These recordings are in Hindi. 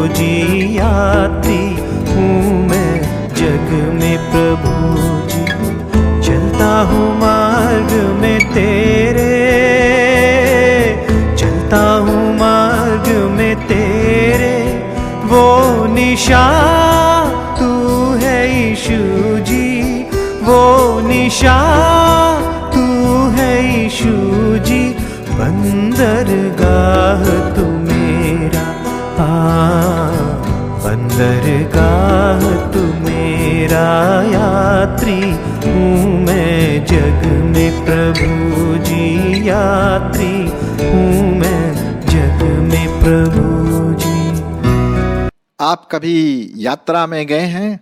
जी, यात्री हूँ मैं जग में प्रभु जी। चलता हूँ मार्ग में तेरे, चलता हूँ मार्ग में तेरे, वो निशान तू है यीशु जी, वो निशान तू है यीशु जी। बंदरगाह तू मेरा, बंदरगाह तू मेरा, यात्री हूँ मैं जग में प्रभु जी, यात्री हूँ मैं जग में प्रभु जी। आप कभी यात्रा में गए हैं?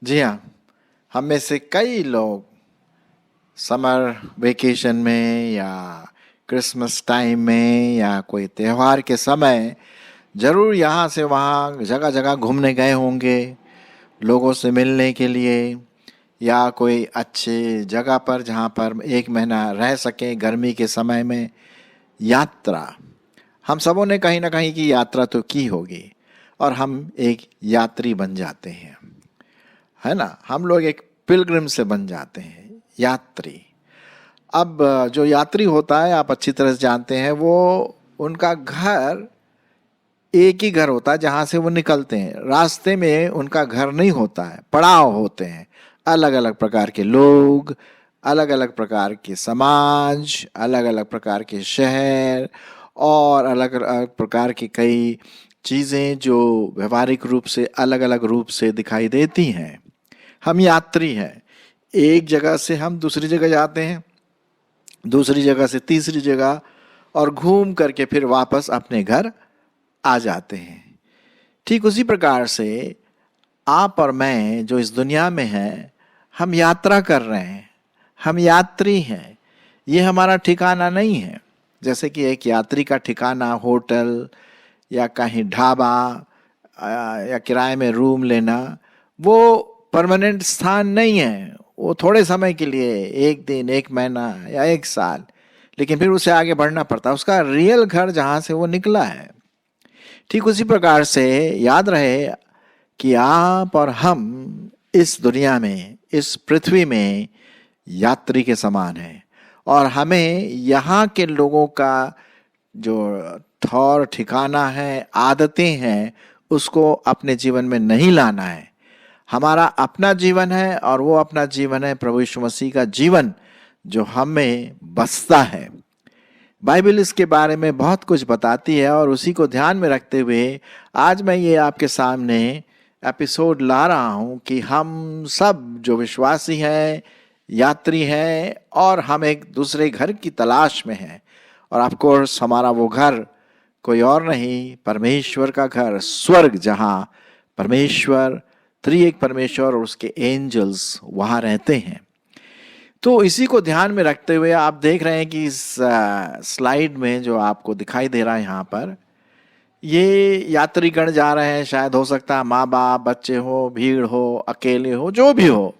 जी हाँ, हम में से कई लोग समर वेकेशन में या क्रिसमस टाइम में या कोई त्यौहार के समय ज़रूर यहाँ से वहाँ जगह जगह घूमने गए होंगे, लोगों से मिलने के लिए, या कोई अच्छे जगह पर जहाँ पर एक महीना रह सके गर्मी के समय में। यात्रा, हम सबों ने कहीं ना कहीं की यात्रा तो की होगी और हम एक यात्री बन जाते हैं, है ना। हम लोग एक पिलग्रिम से बन जाते हैं, यात्री। अब जो यात्री होता है, आप अच्छी तरह से जानते हैं, वो उनका घर एक ही घर होता है जहाँ से वो निकलते हैं। रास्ते में उनका घर नहीं होता है, पड़ाव होते हैं। अलग अलग प्रकार के लोग, अलग अलग प्रकार के समाज, अलग अलग प्रकार के शहर और अलग अलग प्रकार की कई चीज़ें जो व्यवहारिक रूप से अलग अलग रूप से दिखाई देती हैं। हम यात्री हैं, एक जगह से हम दूसरी जगह जाते हैं, दूसरी जगह से तीसरी जगह, और घूम करके फिर वापस अपने घर आ जाते हैं। ठीक उसी प्रकार से आप और मैं जो इस दुनिया में हैं, हम यात्रा कर रहे हैं, हम यात्री हैं। ये हमारा ठिकाना नहीं है। जैसे कि एक यात्री का ठिकाना होटल या कहीं ढाबा या किराए में रूम लेना, वो परमानेंट स्थान नहीं है। वो थोड़े समय के लिए, एक दिन, एक महीना या एक साल, लेकिन फिर उसे आगे बढ़ना पड़ता है। उसका रियल घर जहाँ से वो निकला है। ठीक उसी प्रकार से याद रहे कि आप और हम इस दुनिया में, इस पृथ्वी में यात्री के समान हैं, और हमें यहाँ के लोगों का जो ठौर ठिकाना है, आदतें हैं, उसको अपने जीवन में नहीं लाना है। हमारा अपना जीवन है और वो अपना जीवन है प्रभु यीशु मसीह का जीवन जो हमें बसता है। बाइबल इसके बारे में बहुत कुछ बताती है और उसी को ध्यान में रखते हुए आज मैं ये आपके सामने एपिसोड ला रहा हूँ कि हम सब जो विश्वासी हैं, यात्री हैं, और हम एक दूसरे घर की तलाश में हैं। और ऑफ कोर्स हमारा वो घर कोई और नहीं, परमेश्वर का घर, स्वर्ग, जहाँ परमेश्वर, त्रिएक परमेश्वर और उसके एंजल्स वहाँ रहते हैं। तो इसी को ध्यान में रखते हुए आप देख रहे हैं कि इस स्लाइड में जो आपको दिखाई दे रहा है यहाँ पर, ये यात्रीगण जा रहे हैं। शायद हो सकता है माँ बाप, बच्चे हो, भीड़ हो, अकेले हो, जो भी हो,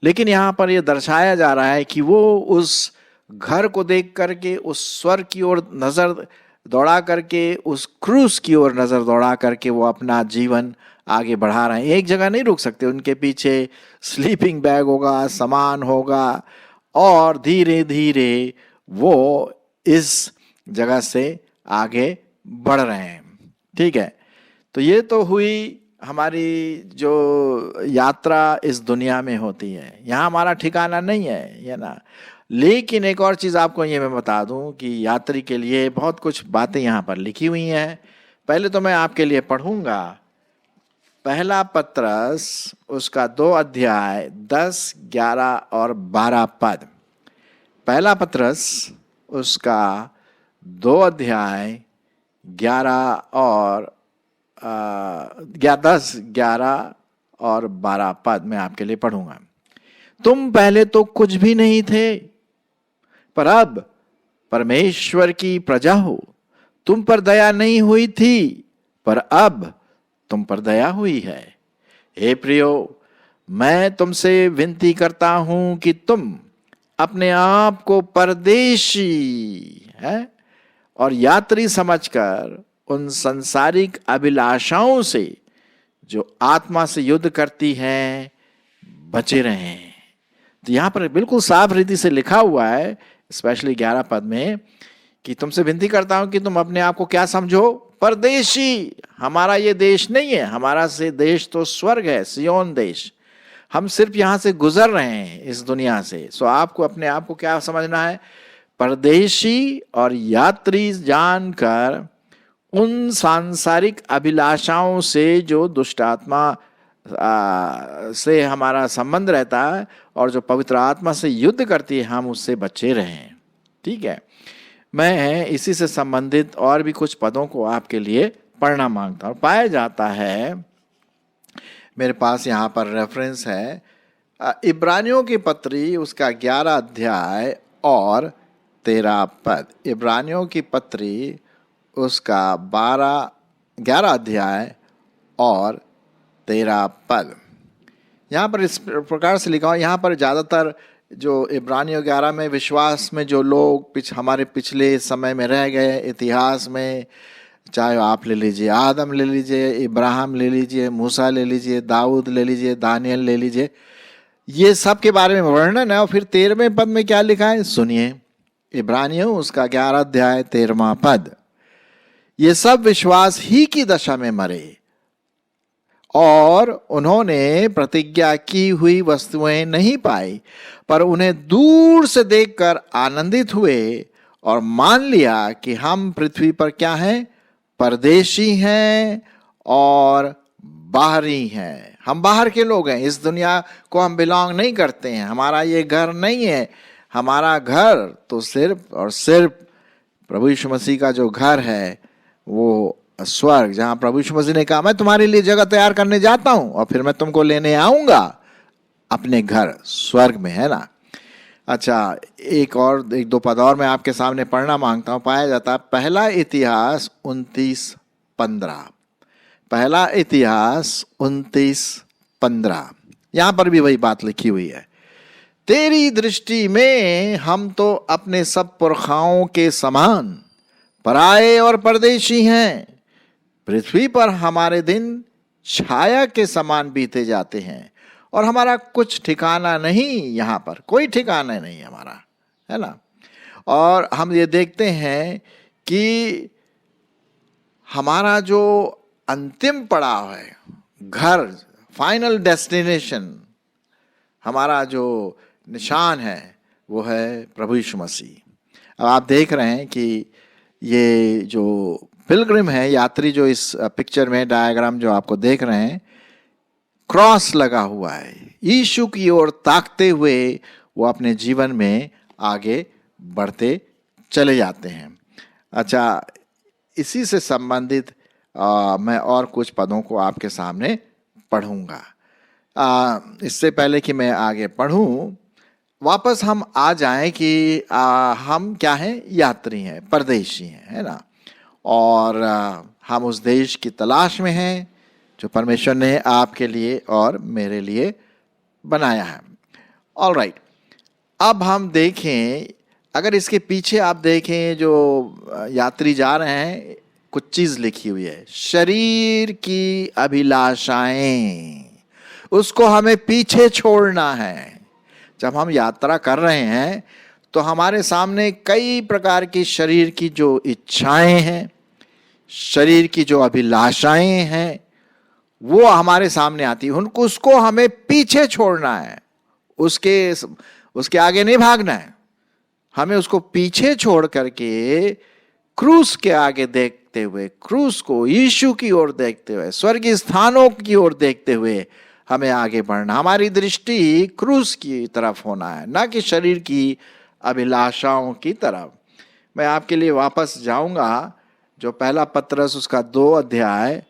लेकिन यहाँ पर ये दर्शाया जा रहा है कि वो उस घर को देख करके, उस स्वर्ग की ओर नज़र दौड़ा करके, उस क्रूज की ओर नज़र दौड़ा करके वो अपना जीवन आगे बढ़ा रहे हैं। एक जगह नहीं रुक सकते, उनके पीछे स्लीपिंग बैग होगा, सामान होगा, और धीरे धीरे वो इस जगह से आगे बढ़ रहे हैं। ठीक है, तो ये तो हुई हमारी जो यात्रा इस दुनिया में होती है। यहाँ हमारा ठिकाना नहीं है ना। लेकिन एक और चीज़ आपको ये मैं बता दूं कि यात्री के लिए बहुत कुछ बातें यहाँ पर लिखी हुई हैं। पहले तो मैं आपके लिए पढ़ूंगा पहला पत्रस, उसका 2 अध्याय 10, 11 और 12 पद। पहला पत्रस उसका 2 अध्याय 11 और 10, 11 और 12 पद मैं आपके लिए पढ़ूंगा। तुम पहले तो कुछ भी नहीं थे, पर अब परमेश्वर की प्रजा हो। तुम पर दया नहीं हुई थी, पर अब तुम पर दया हुई है। हे प्रियो, मैं तुमसे विनती करता हूं कि तुम अपने आप को परदेशी है और यात्री समझकर उन संसारिक अभिलाषाओं से जो आत्मा से युद्ध करती हैं बचे रहें। तो यहां पर बिल्कुल साफ रीति से लिखा हुआ है, स्पेशली 11 पद में, कि तुमसे विनती करता हूं कि तुम अपने आप को क्या समझो, परदेशी। हमारा ये देश नहीं है, हमारा से देश तो स्वर्ग है, सियोन देश। हम सिर्फ यहां से गुजर रहे हैं इस दुनिया से। सो आपको अपने आप को क्या समझना है, परदेशी और यात्री जानकर उन सांसारिक अभिलाषाओं से जो दुष्ट आत्मा से हमारा संबंध रहता है और जो पवित्र आत्मा से युद्ध करती है, हम उससे बचे रहें। ठीक है, मैं इसी से संबंधित और भी कुछ पदों को आपके लिए पढ़ना मांगता हूं। पाया जाता है, मेरे पास यहाँ पर रेफरेंस है इब्रानियों की पत्री उसका 11 अध्याय और 13 पद। इब्रानियों की पत्री उसका 11 अध्याय और 13 पद। यहाँ पर इस प्रकार से लिखा हुआ, यहाँ पर ज़्यादातर जो इब्रानियों 11 में विश्वास में जो लोग हमारे पिछले समय में रह गए, इतिहास में, चाहे आप ले लीजिए आदम ले लीजिए, इब्राहिम ले लीजिए, मूसा ले लीजिए, दाऊद ले लीजिए, दानियल ले लीजिए, ये सब के बारे में वर्णन है। और फिर 13वें पद में क्या लिखा है, सुनिए। इब्रानियों उसका 11 अध्याय 13वां पद। ये सब विश्वास ही की दशा में मरे और उन्होंने प्रतिज्ञा की हुई वस्तुएं नहीं पाई, पर उन्हें दूर से देखकर आनंदित हुए और मान लिया कि हम पृथ्वी पर क्या हैं, परदेशी हैं और बाहरी हैं। हम बाहर के लोग हैं, इस दुनिया को हम बिलोंग नहीं करते हैं, हमारा ये घर नहीं है। हमारा घर तो सिर्फ और सिर्फ प्रभु यीशु मसीह का जो घर है वो स्वर्ग, जहां प्रभु यीशु मसीह ने कहा मैं तुम्हारे लिए जगह तैयार करने जाता हूं और फिर मैं तुमको लेने आऊंगा अपने घर स्वर्ग में, है ना। अच्छा, एक दो पद और मैं आपके सामने पढ़ना मांगता हूं। पाया जाता है पहला इतिहास 29:15। पहला इतिहास 29:15, यहां पर भी वही बात लिखी हुई है। तेरी दृष्टि में हम तो अपने सब पुरखाओं के समान पराए और परदेशी हैं। पृथ्वी पर हमारे दिन छाया के समान बीते जाते हैं और हमारा कुछ ठिकाना नहीं, यहाँ पर कोई ठिकाना नहीं हमारा, है ना। और हम ये देखते हैं कि हमारा जो अंतिम पड़ाव है, घर, फाइनल डेस्टिनेशन, हमारा जो निशान है वो है प्रभु यीशु मसीह। अब आप देख रहे हैं कि ये जो पिलग्रिम है, यात्री, जो इस पिक्चर में डायग्राम जो आपको देख रहे हैं, क्रॉस लगा हुआ है, यीशु की ओर ताकते हुए वो अपने जीवन में आगे बढ़ते चले जाते हैं। अच्छा, इसी से संबंधित मैं और कुछ पदों को आपके सामने पढ़ूंगा। इससे पहले कि मैं आगे पढ़ूं, वापस हम आ जाएं कि हम क्या हैं, यात्री हैं, परदेशी हैं, है ना। और हम उस देश की तलाश में हैं जो परमेश्वर ने आपके लिए और मेरे लिए बनाया है। ऑल राइट, अब हम देखें, अगर इसके पीछे आप देखें जो यात्री जा रहे हैं, कुछ चीज लिखी हुई है, शरीर की अभिलाषाएं, उसको हमें पीछे छोड़ना है। जब हम यात्रा कर रहे हैं तो हमारे सामने कई प्रकार की शरीर की जो इच्छाएं हैं, शरीर की जो अभिलाषाएं हैं, वो हमारे सामने आती है। उसको हमें पीछे छोड़ना है, उसके आगे नहीं भागना है। हमें उसको पीछे छोड़ करके क्रूस के आगे देखते हुए, क्रूस को, यीशु की ओर देखते हुए, स्वर्गीय स्थानों की ओर देखते हुए हमें आगे बढ़ना। हमारी दृष्टि क्रूस की तरफ होना है, ना कि शरीर की अभिलाषाओं की तरफ। मैं आपके लिए वापस जाऊंगा जो पहला पत्रस उसका 2 अध्याय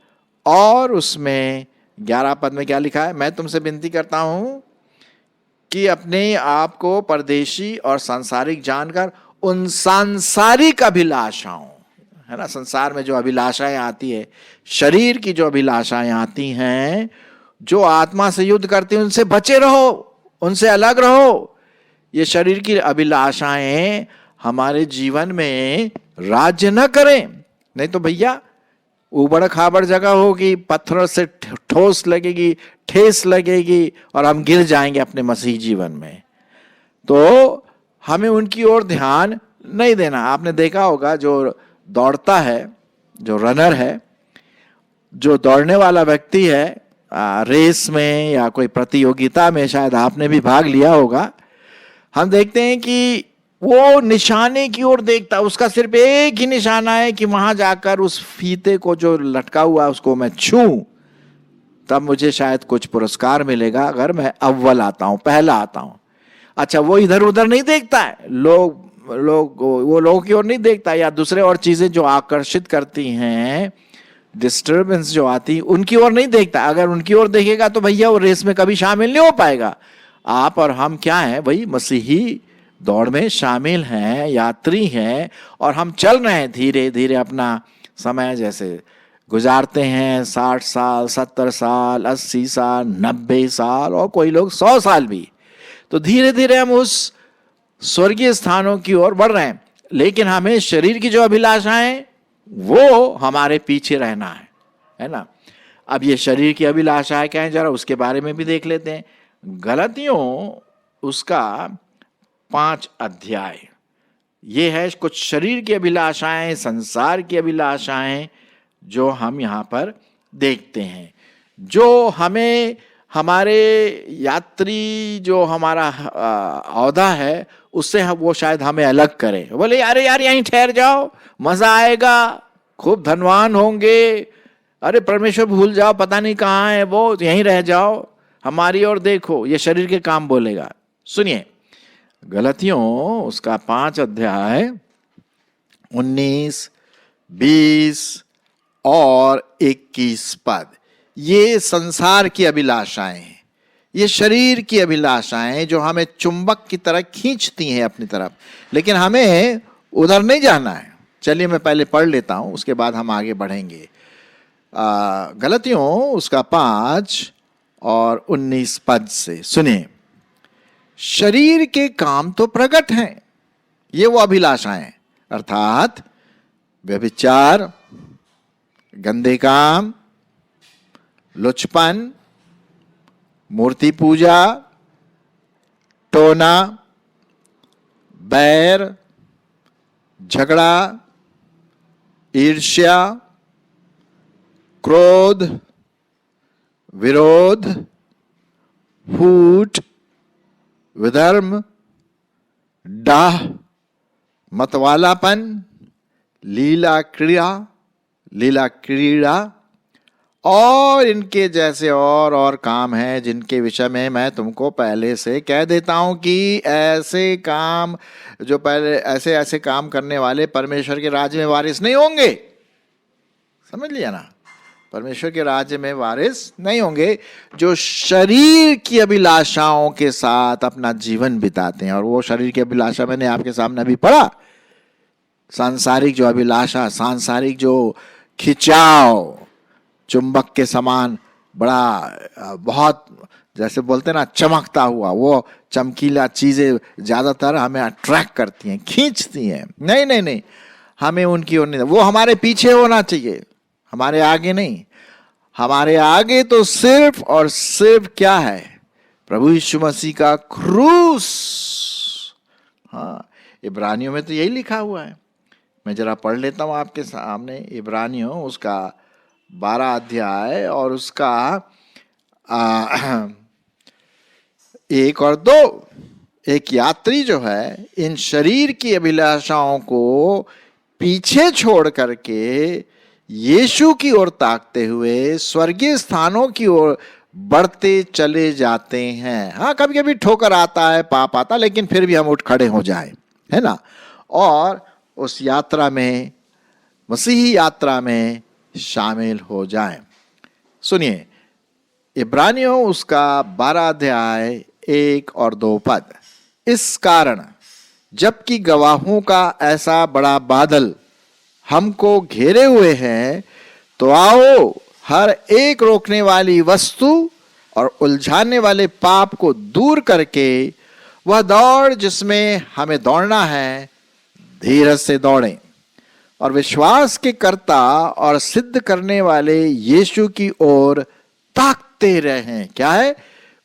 और उसमें 11 पद में क्या लिखा है, मैं तुमसे विनती करता हूं कि अपने आप को परदेशी और सांसारिक जानकर उन सांसारिक अभिलाषाओं, है ना, संसार में जो अभिलाषाएं आती है, शरीर की जो अभिलाषाएं आती हैं, जो आत्मा से युद्ध करती हैं, उनसे बचे रहो, उनसे अलग रहो। ये शरीर की अभिलाषाएं हमारे जीवन में राज्य न करें, नहीं तो भैया ऊबड़ खाबड़ जगह होगी, पत्थरों से ठोस लगेगी, ठेस लगेगी और हम गिर जाएंगे अपने मसीह जीवन में। तो हमें उनकी ओर ध्यान नहीं देना। आपने देखा होगा जो दौड़ता है, जो रनर है, जो दौड़ने वाला व्यक्ति है, रेस में या कोई प्रतियोगिता में शायद आपने भी भाग लिया होगा, हम देखते हैं कि वो निशाने की ओर देखता है। उसका सिर्फ एक ही निशाना है कि वहां जाकर उस फीते को जो लटका हुआ है उसको मैं छूं, तब मुझे शायद कुछ पुरस्कार मिलेगा अगर मैं अव्वल आता हूं, पहला आता हूं। अच्छा, वो इधर उधर नहीं देखता है, वो लोगों की ओर नहीं देखता, या दूसरे और चीजें जो आकर्षित करती हैं, डिस्टर्बेंस जो आती, उनकी ओर नहीं देखता। अगर उनकी ओर देखेगा तो भैया वो रेस में कभी शामिल नहीं हो पाएगा। आप और हम क्या हैं भाई? मसीही दौड़ में शामिल हैं, यात्री हैं, और हम चल रहे हैं धीरे धीरे अपना समय जैसे गुजारते हैं। 60 साल, 70 साल, 80 साल, 90 साल और कोई लोग 100 साल भी। तो धीरे धीरे हम उस स्वर्गीय स्थानों की ओर बढ़ रहे हैं, लेकिन हमें शरीर की जो अभिलाषाएं वो हमारे पीछे रहना है ना। अब ये शरीर की अभिलाषाएं क्या है, जरा उसके बारे में भी देख लेते हैं। गलतियों उसका 5 अध्याय, ये है कुछ शरीर की अभिलाषाएं, संसार की अभिलाषाएं जो हम यहाँ पर देखते हैं, जो हमें हमारे यात्री जो हमारा औदा है उससे वो शायद हमें अलग करे। बोले अरे यार यहीं ठहर जाओ, मजा आएगा, खूब धनवान होंगे, अरे परमेश्वर भूल जाओ, पता नहीं कहाँ है वो, यहीं रह जाओ, हमारी ओर देखो। ये शरीर के काम बोलेगा। सुनिए, गलतियों उसका 5 अध्याय 19, 20 और 21 पद, ये संसार की अभिलाषाएं हैं, ये शरीर की अभिलाषाएं जो हमें चुंबक की तरह खींचती हैं अपनी तरफ, लेकिन हमें उधर नहीं जाना है। चलिए मैं पहले पढ़ लेता हूं, उसके बाद हम आगे बढ़ेंगे। गलतियों उसका 5 और 19 पद से सुनिए। शरीर के काम तो प्रकट हैं, ये वो अभिलाषाएं, अर्थात व्यभिचार, गंदे काम, लुचपन, मूर्ति पूजा, टोना, बैर, झगड़ा, ईर्ष्या, क्रोध, विरोध, फूट, विधर्म, डाह, मतवालापन, लीला क्रीड़ा और इनके जैसे और काम हैं, जिनके विषय में मैं तुमको पहले से कह देता हूं कि ऐसे काम जो पहले ऐसे काम करने वाले परमेश्वर के राज्य में वारिस नहीं होंगे। समझ लिया ना? परमेश्वर के राज्य में वारिस नहीं होंगे जो शरीर की अभिलाषाओं के साथ अपना जीवन बिताते हैं। और वो शरीर की अभिलाषा मैंने आपके सामने अभी पढ़ा, सांसारिक जो अभिलाषा, सांसारिक जो खिंचाव, चुंबक के समान बड़ा बहुत जैसे बोलते हैं ना चमकता हुआ, वो चमकीला चीजें ज्यादातर हमें अट्रैक्ट करती हैं, खींचती हैं। नहीं, हमें उनकी ओर नहीं, वो हमारे पीछे होना चाहिए, हमारे आगे नहीं। हमारे आगे तो सिर्फ और सिर्फ क्या है? प्रभु यीशु मसीह का क्रूस। हाँ, इब्रानियों में तो यही लिखा हुआ है। मैं जरा पढ़ लेता हूं आपके सामने। इब्रानियों उसका 12 अध्याय और उसका 1 और 2। एक यात्री जो है इन शरीर की अभिलाषाओं को पीछे छोड़ करके यीशु की ओर ताकते हुए स्वर्गीय स्थानों की ओर बढ़ते चले जाते हैं। हाँ, कभी कभी ठोकर आता है, पाप आता, लेकिन फिर भी हम उठ खड़े हो जाए, है ना, और उस यात्रा में, मसीही यात्रा में शामिल हो जाएं। सुनिए, इब्रानियों उसका 12 अध्याय 1 और 2 पद। इस कारण जबकि गवाहों का ऐसा बड़ा बादल हमको घेरे हुए हैं, तो आओ हर एक रोकने वाली वस्तु और उलझाने वाले पाप को दूर करके वह दौड़ जिसमें हमें दौड़ना है, धीरज से दौड़ें। और विश्वास के कर्ता और सिद्ध करने वाले यीशु की ओर ताकते रहें। क्या है?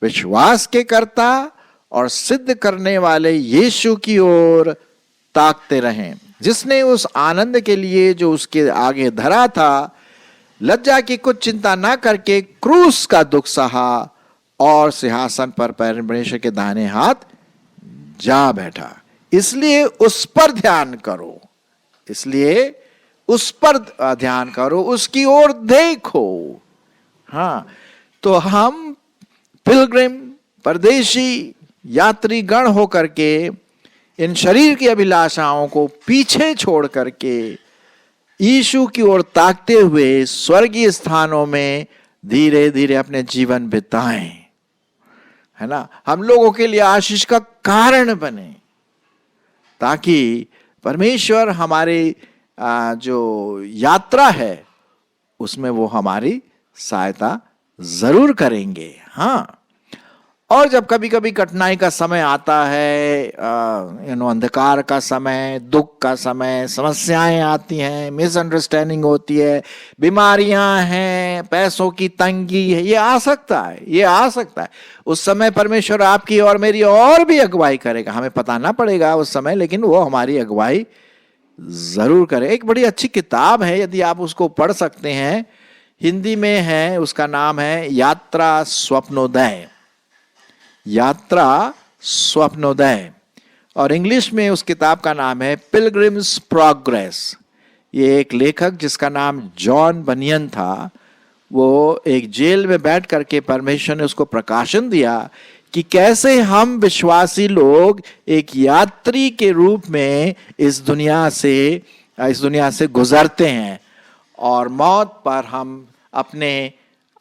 विश्वास के कर्ता और सिद्ध करने वाले यीशु की ओर ताकते रहें, जिसने उस आनंद के लिए जो उसके आगे धरा था लज्जा की कुछ चिंता ना करके क्रूस का दुख सहा और सिंहासन पर परमेश्वर के दाहिने हाथ जा बैठा। इसलिए उस पर ध्यान करो, इसलिए उस पर ध्यान करो, उसकी ओर देखो। हाँ, तो हम पिलग्रिम, परदेशी, यात्री गण होकर के इन शरीर की अभिलाषाओं को पीछे छोड़ करके यीशु की ओर ताकते हुए स्वर्गीय स्थानों में धीरे धीरे अपने जीवन बिताएं, है ना। हम लोगों के लिए आशीष का कारण बने, ताकि परमेश्वर हमारी जो यात्रा है उसमें वो हमारी सहायता जरूर करेंगे। हाँ, और जब कभी कभी कठिनाई का समय आता है, अंधकार का समय, दुख का समय, समस्याएं आती हैं, मिसअंडरस्टैंडिंग होती है, बीमारियां हैं, पैसों की तंगी है, ये आ सकता है, ये आ सकता है। उस समय परमेश्वर आपकी और मेरी और भी अगुवाई करेगा, हमें पता ना पड़ेगा उस समय, लेकिन वो हमारी अगुवाई जरूर करे। एक बड़ी अच्छी किताब है, यदि आप उसको पढ़ सकते हैं, हिंदी में है, उसका नाम है यात्रा स्वप्नोदय, यात्रा स्वप्नोदय, और इंग्लिश में उस किताब का नाम है पिलग्रिम्स प्रोग्रेस। ये एक लेखक जिसका नाम जॉन बनियन था, वो एक जेल में बैठ करके परमेश्वर ने उसको प्रकाशन दिया कि कैसे हम विश्वासी लोग एक यात्री के रूप में इस दुनिया से गुजरते हैं, और मौत पर हम अपने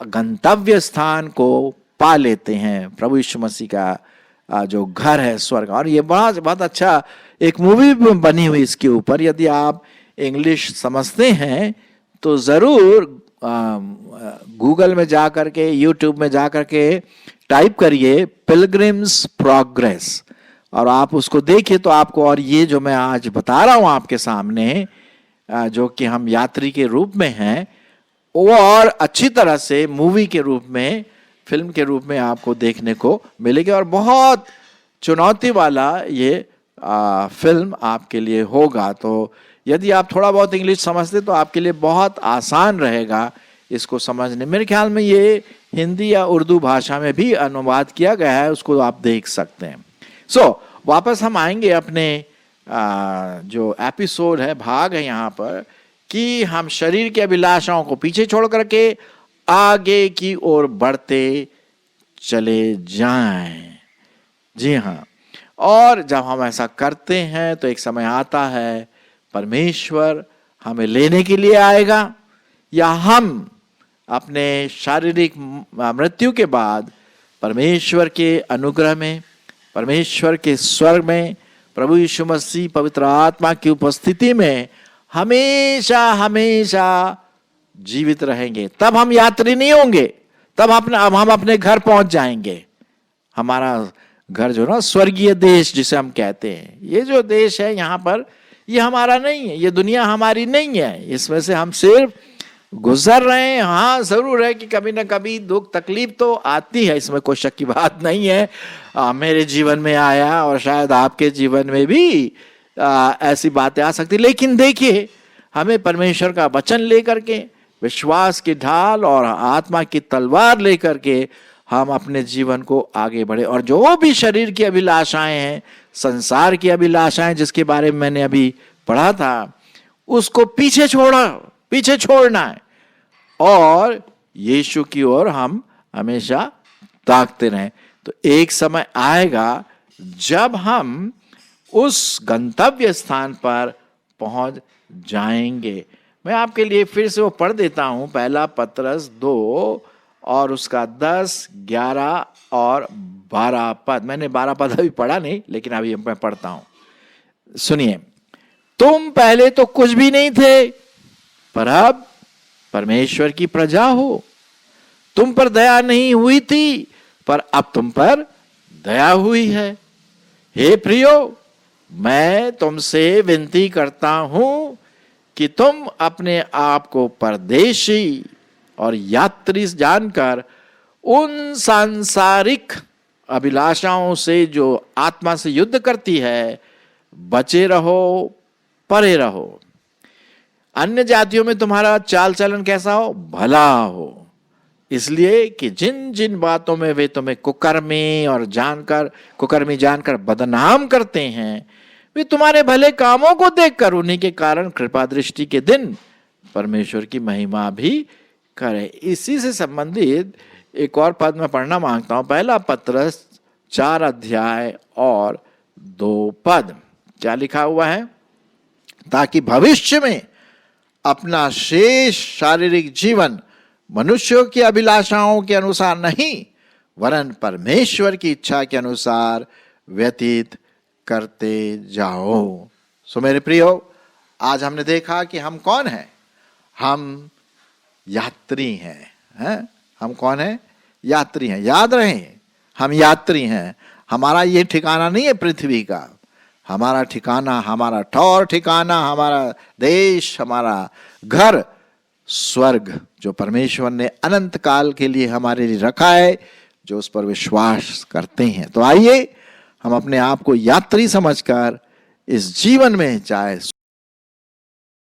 गंतव्य स्थान को पा लेते हैं, प्रभु यीशु मसीह का जो घर है स्वर्ग। और ये बहुत अच्छा एक मूवी बनी हुई इसके ऊपर, यदि आप इंग्लिश समझते हैं तो जरूर गूगल में जा करके, यूट्यूब में जा करके टाइप करिए पिलग्रिम्स प्रोग्रेस, और आप उसको देखिए तो आपको, और ये जो मैं आज बता रहा हूं आपके सामने, जो कि हम यात्री के रूप में हैं, वो और अच्छी तरह से मूवी के रूप में, फिल्म के रूप में आपको देखने को मिलेगी। और बहुत चुनौती वाला ये फिल्म आपके लिए होगा। तो यदि आप थोड़ा बहुत इंग्लिश समझते तो आपके लिए बहुत आसान रहेगा इसको समझने। मेरे ख्याल में ये हिंदी या उर्दू भाषा में भी अनुवाद किया गया है, उसको आप देख सकते हैं। वापस हम आएंगे अपने जो एपिसोड है, भाग है यहाँ पर, कि हम शरीर की अभिलाषाओं को पीछे छोड़ करके आगे की ओर बढ़ते चले जाएं। जी हाँ, और जब हम ऐसा करते हैं तो एक समय आता है परमेश्वर हमें लेने के लिए आएगा, या हम अपने शारीरिक मृत्यु के बाद परमेश्वर के अनुग्रह में, परमेश्वर के स्वर्ग में, प्रभु यीशु मसीह पवित्र आत्मा की उपस्थिति में हमेशा हमेशा जीवित रहेंगे। तब हम यात्री नहीं होंगे, तब हम अपने घर पहुंच जाएंगे। हमारा घर जो ना स्वर्गीय देश जिसे हम कहते हैं, ये जो देश है यहाँ पर, ये हमारा नहीं है, ये दुनिया हमारी नहीं है, इसमें से हम सिर्फ गुजर रहे हैं। हाँ, जरूर है कि कभी ना कभी दुख तकलीफ तो आती है, इसमें कोई शक की बात नहीं है। मेरे जीवन में आया और शायद आपके जीवन में भी ऐसी बातें आ सकती, लेकिन देखिए, हमें परमेश्वर का वचन लेकर के, विश्वास की ढाल और आत्मा की तलवार लेकर के हम अपने जीवन को आगे बढ़े, और जो भी शरीर की अभिलाषाएं हैं, संसार की अभिलाषाएं जिसके बारे में मैंने अभी पढ़ा था, उसको पीछे छोड़ना है, और यीशु की ओर हम हमेशा ताकते रहें। तो एक समय आएगा जब हम उस गंतव्य स्थान पर पहुंच जाएंगे। मैं आपके लिए फिर से वो पढ़ देता हूं, पहला पतरस 2 और उसका 10, 11 और 12 पद। मैंने 12 पद अभी पढ़ा नहीं, लेकिन अभी मैं पढ़ता हूं, सुनिए। तुम पहले तो कुछ भी नहीं थे, पर अब परमेश्वर की प्रजा हो। तुम पर दया नहीं हुई थी, पर अब तुम पर दया हुई है। हे प्रियो, मैं तुमसे विनती करता हूं कि तुम अपने आप को परदेशी और यात्री जानकर उन सांसारिक अभिलाषाओं से जो आत्मा से युद्ध करती है बचे रहो, परे रहो। अन्य जातियों में तुम्हारा चाल चलन कैसा हो? भला हो, इसलिए कि जिन जिन बातों में वे तुम्हें कुकर्मी जानकर बदनाम करते हैं, वे तुम्हारे भले कामों को देखकर उन्हीं के कारण कृपा दृष्टि के दिन परमेश्वर की महिमा भी करे। इसी से संबंधित एक और पद मैं पढ़ना मांगता हूं, पहला पत्रस 4 अध्याय और 2 पद। क्या लिखा हुआ है? ताकि भविष्य में अपना शेष शारीरिक जीवन मनुष्यों की अभिलाषाओं के अनुसार नहीं, वरन परमेश्वर की इच्छा के अनुसार व्यतीत करते जाओ। सो मेरे प्रियो, आज हमने देखा कि हम कौन हैं? हम यात्री हैं। हम कौन हैं? यात्री हैं। याद रहे, हम यात्री हैं। हमारा ये ठिकाना नहीं है पृथ्वी का। हमारा ठिकाना, हमारा ठौर ठिकाना, हमारा देश, हमारा घर स्वर्ग, जो परमेश्वर ने अनंत काल के लिए हमारे लिए रखा है, जो उस पर विश्वास करते हैं। तो आइए हम अपने आप को यात्री समझकर इस जीवन में, चाहे